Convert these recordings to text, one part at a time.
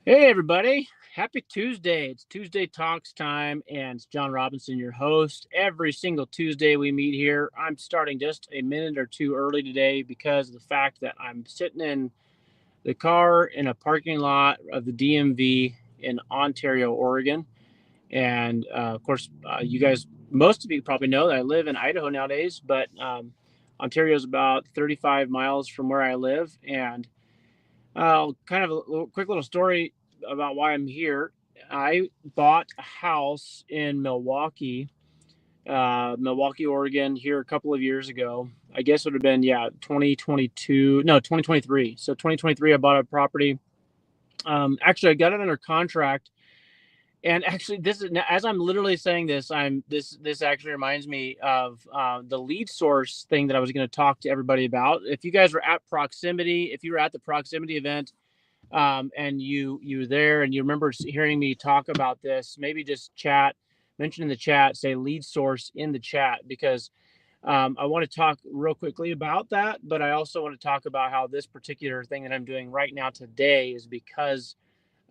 Hey everybody, happy Tuesday. It's Tuesday Talks time and it's John Robinson, your host. Every single Tuesday we meet here. I'm starting just a minute or two early today because of the fact that I'm sitting in the car in a parking lot of the DMV in Ontario, Oregon. And of course, you guys, most of you probably know that I live in Idaho nowadays, but Ontario is about 35 miles from where I live. And kind of a quick little story about why I'm here. I bought a house in Milwaukee, Oregon, here a couple of years ago. I guess it would have been 2022, no 2023. So 2023, I bought a property. Actually, I got it under contract, and actually, this is as I'm literally saying this, this actually reminds me of the lead source thing that I was going to talk to everybody about. If you guys were at proximity, if you were at the proximity event and you were there and you remember hearing me talk about this, maybe just mention in the chat, say lead source in the chat, because I want to talk real quickly about that, but I also want to talk about how this particular thing that I'm doing right now today is because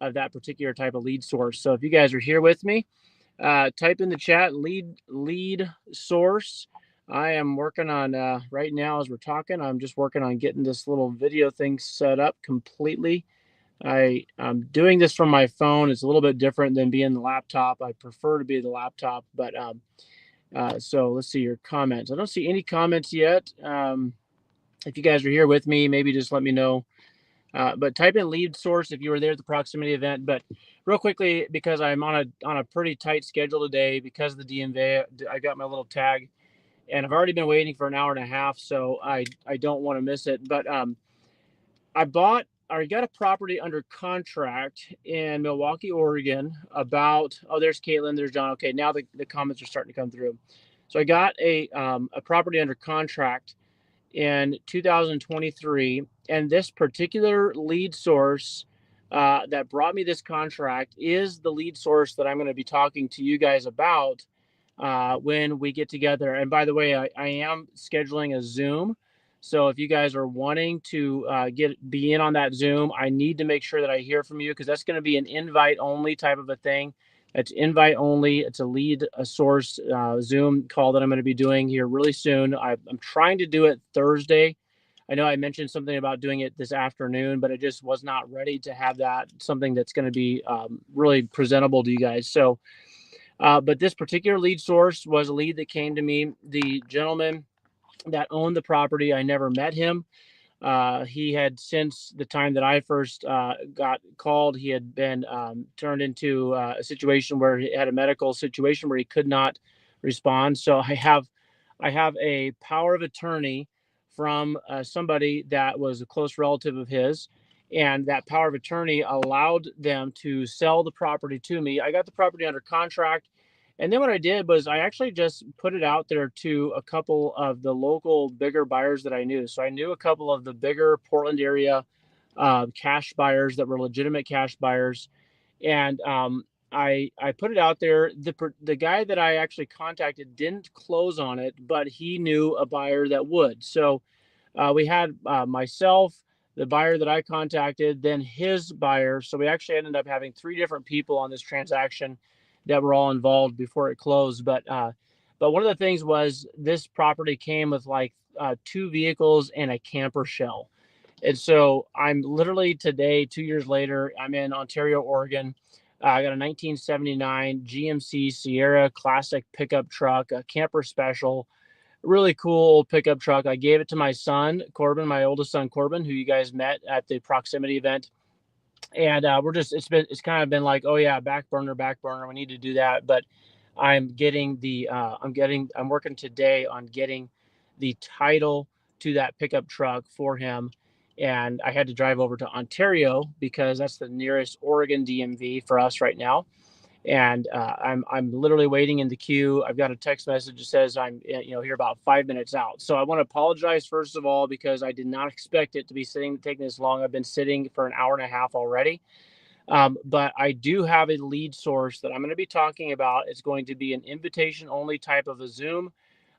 of that particular type of lead source. So if you guys are here with me, type in the chat lead source. I am working on right now as we're talking. I'm just working on getting this little video thing set up completely. I'm doing this from my phone. It's a little bit different than being the laptop. I prefer to be the laptop, but so let's see your comments. I don't see any comments yet. If you guys are here with me, maybe just let me know. But type in lead source if you were there at the proximity event. But real quickly, because I'm on a pretty tight schedule today because of the DMV, I got my little tag, and I've already been waiting for an hour and a half, so I don't want to miss it. But I bought or got a property under contract in Milwaukee, Oregon. About there's Caitlin, there's John. Okay, now the comments are starting to come through. So I got a property under contract in 2023, and this particular lead source that brought me this contract is the lead source that I'm going to be talking to you guys about when we get together. And by the way, I am scheduling a Zoom. So if you guys are wanting to be in on that Zoom, I need to make sure that I hear from you because that's going to be an invite only type of a thing. It's invite only. It's a source Zoom call that I'm going to be doing here really soon. I'm trying to do it Thursday. I know I mentioned something about doing it this afternoon, but I just was not ready to have that something that's going to be really presentable to you guys. So but this particular lead source was a lead that came to me. The gentleman that owned the property, I never met him. He had, since the time that I first got called, he had been turned into a situation where he had a medical situation where he could not respond. So I have a power of attorney from somebody that was a close relative of his, and that power of attorney allowed them to sell the property to me. I got the property under contract. And then what I did was I actually just put it out there to a couple of the local bigger buyers that I knew. So I knew a couple of the bigger Portland area cash buyers that were legitimate cash buyers, and I put it out there. The guy that I actually contacted didn't close on it, but he knew a buyer that would. So we had myself, the buyer that I contacted, then his buyer. So we actually ended up having three different people on this transaction that were all involved before it closed. But one of the things was this property came with like two vehicles and a camper shell. And so I'm literally today, 2 years later, I'm in Ontario, Oregon. I got a 1979 GMC Sierra Classic pickup truck, a camper special, really cool old pickup truck. I gave it to my son, Corbin, my oldest son, Corbin, who you guys met at the proximity event. And it's kind of been like, oh yeah, back burner, back burner. We need to do that. But I'm working today on getting the title to that pickup truck for him. And I had to drive over to Ontario because that's the nearest Oregon DMV for us right now. And I'm literally waiting in the queue. I've got a text message that says I'm here about 5 minutes out. So I want to apologize first of all because I did not expect it to be taking this long. I've been sitting for an hour and a half already. But I do have a lead source that I'm going to be talking about. It's going to be an invitation only type of a Zoom.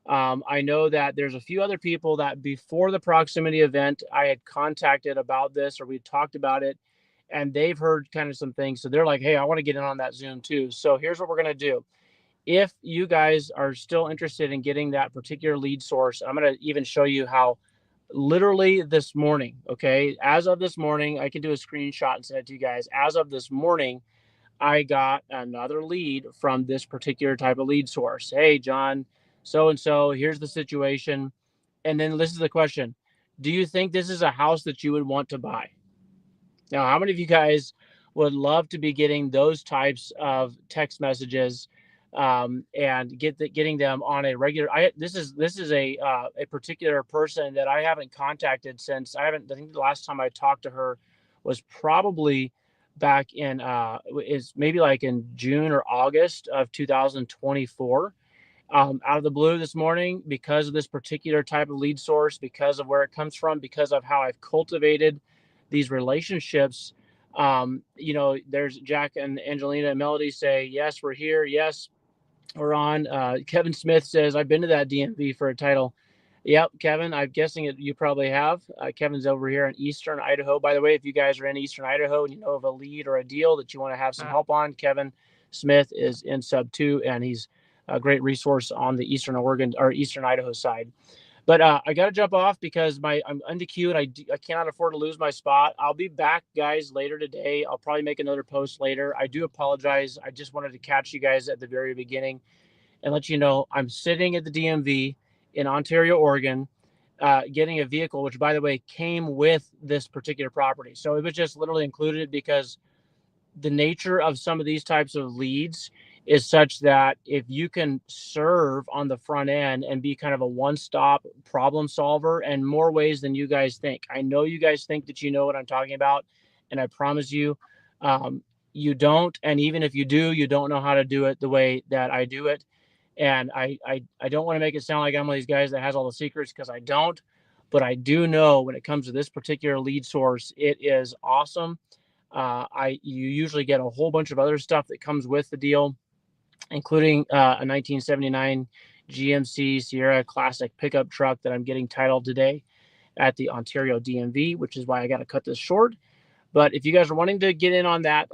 I know that there's a few other people that before the proximity event I had contacted about this or we talked about it, and they've heard kind of some things. So they're like, hey, I want to get in on that Zoom too. So here's what we're going to do. If you guys are still interested in getting that particular lead source, I'm going to even show you how literally this morning. Okay. As of this morning, I can do a screenshot and send it to you guys. As of this morning, I got another lead from this particular type of lead source. Hey, John, so and so, here's the situation. And then this is the question. Do you think this is a house that you would want to buy? Now, how many of you guys would love to be getting those types of text messages and getting them on a regular? This is a particular person that I haven't contacted since I think the last time I talked to her was probably back in is maybe like in June or August of 2024. Out of the blue this morning, because of this particular type of lead source, because of where it comes from, because of how I've cultivated these relationships. There's Jack and Angelina and Melody say, yes, we're here. Yes, we're on. Kevin Smith says, I've been to that DMV for a title. Yep, Kevin, I'm guessing you probably have. Kevin's over here in Eastern Idaho. By the way, if you guys are in Eastern Idaho and you know of a lead or a deal that you want to have some help on, Kevin Smith is in sub 2, and he's a great resource on the Eastern Oregon or Eastern Idaho side. But I got to jump off because I'm under queue and I cannot afford to lose my spot. I'll be back, guys, later today. I'll probably make another post later. I do apologize. I just wanted to catch you guys at the very beginning and let you know I'm sitting at the DMV in Ontario, Oregon, getting a vehicle, which, by the way, came with this particular property. So it was just literally included because the nature of some of these types of leads is such that if you can serve on the front end and be kind of a one-stop problem solver in more ways than you guys think. I know you guys think that you know what I'm talking about, and I promise you, you don't. And even if you do, you don't know how to do it the way that I do it. And I don't want to make it sound like I'm one of these guys that has all the secrets, because I don't. But I do know when it comes to this particular lead source, it is awesome. You usually get a whole bunch of other stuff that comes with the deal, including a 1979 GMC Sierra Classic pickup truck that I'm getting titled today at the Ontario DMV, which is why I got to cut this short. But if you guys are wanting to get in on that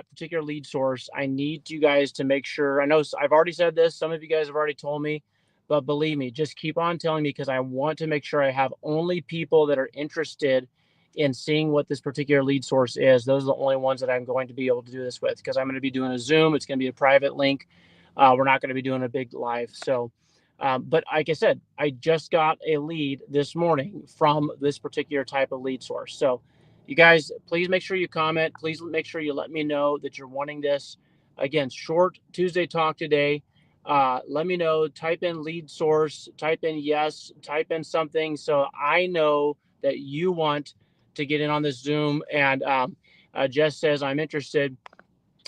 particular lead source, I need you guys to make sure. I know I've already said this. Some of you guys have already told me, but believe me, just keep on telling me, because I want to make sure I have only people that are interested in seeing what this particular lead source is. Those are the only ones that I'm going to be able to do this with, because I'm going to be doing a Zoom. It's going to be a private link. We're not going to be doing a big live. So, but like I said, I just got a lead this morning from this particular type of lead source. So you guys, please make sure you comment. Please make sure you let me know that you're wanting this. Again, short Tuesday talk today. Let me know. Type in lead source. Type in yes. Type in something so I know that you want to get in on this Zoom. And Jess says, I'm interested.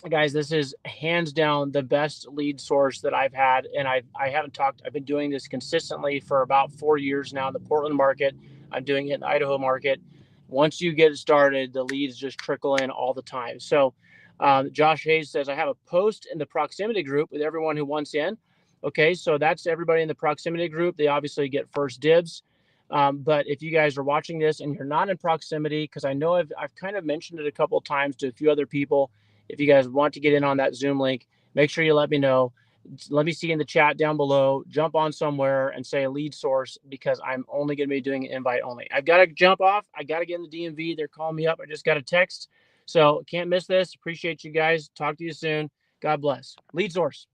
Guys, this is hands down the best lead source that I've had. And I haven't talked. I've been doing this consistently for about 4 years now in the Portland market. I'm doing it in the Idaho market. Once you get it started, the leads just trickle in all the time. So Josh Hayes says, I have a post in the proximity group with everyone who wants in. Okay, so that's everybody in the proximity group. They obviously get first dibs. But if you guys are watching this and you're not in proximity, because I know I've kind of mentioned it a couple of times to a few other people, if you guys want to get in on that Zoom link, make sure you let me know. Let me see in the chat down below. Jump on somewhere and say a lead source, because I'm only going to be doing an invite only. I've got to jump off. I got to get in the DMV. They're calling me up. I just got a text. So can't miss this. Appreciate you guys. Talk to you soon. God bless. Lead source.